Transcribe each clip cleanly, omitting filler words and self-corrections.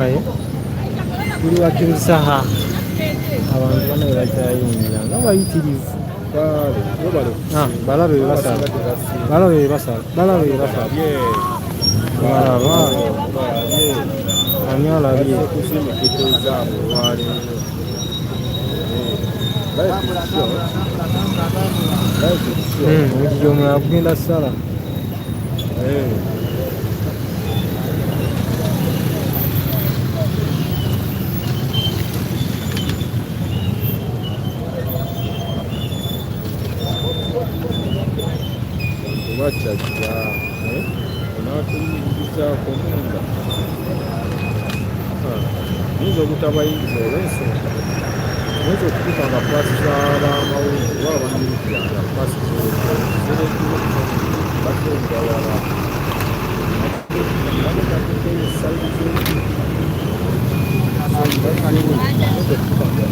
buli wakimusaha abantu bano bebakyayingira nga bayitirivu balabe bebasala balaba ani alabye omukiri omulala kugenda sala Wachajja onatuyingizaako munda yinza obutabayingiza olw'ensonga oyinza okutuuka nga paasi z'abamawulire oba abanyirikiranga paasi batendawala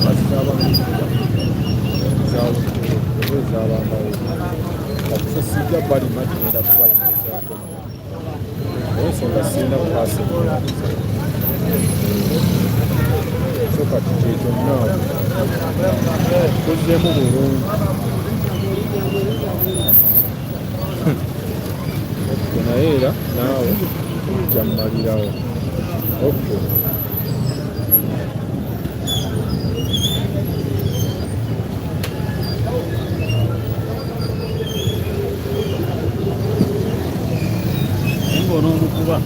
paasi z'abamawulire sijja balima tugenda kubayingizaako olw'ensonga sirina kupaasi so kati kyekyo naawe tuzzeemu bulungi naye era naawe kyammalirawo n'omukuba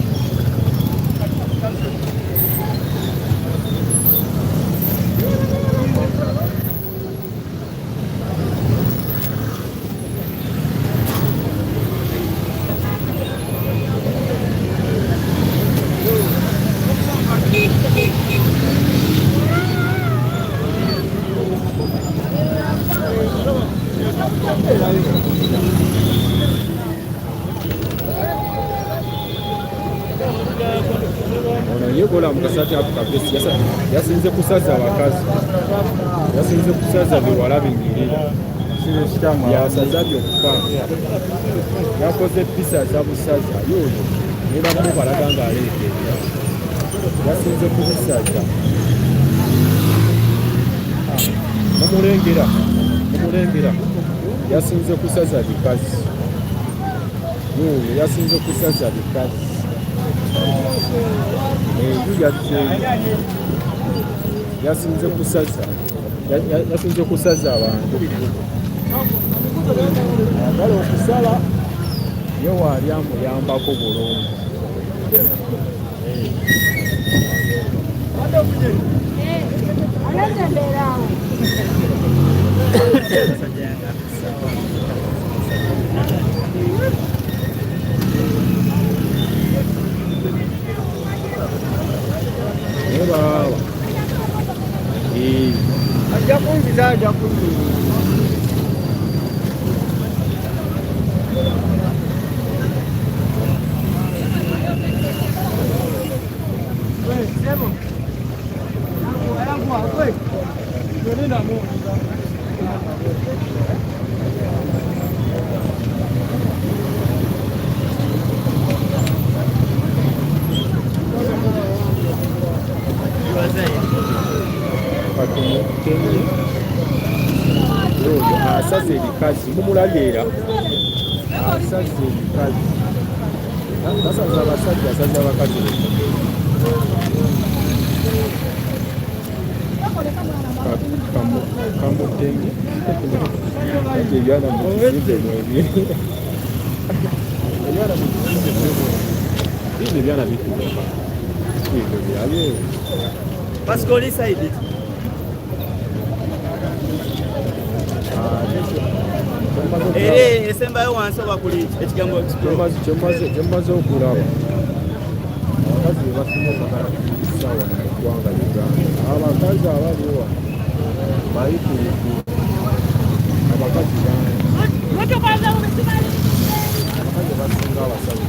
ono yekola mukasati ako kapesi yasinze kusaza abakazi yasinze kusaza biwala bingirira yasaza byokka yakoze pisa za busaza yoyo nebamu balaga nga aleegerera yasinze kubisaza omulengera yasinze kusaza bikazi yoyo yasinze kusaza bikazi yasinze kusaza abantu agala okusala ye waali amuyambako bulungi baba ajja kunziza ajja kunziza asaze ebikazi mumulabyera asaze ebikazi asaze abasajja asaze abakazi kamutenge ebyana mukizimbe mwebiri ebyana mukizimbe mwebiri bino ebyana bituuka bino byabyewo Pascoli Saidi esembayo wansi oba kuli ekigambo kyemaze okulaba abakazi bebasinga okwagala kusawa mu ggwanga Uganda abakazi abaliwa bayitirivu abakazi abakazi basinga abasawo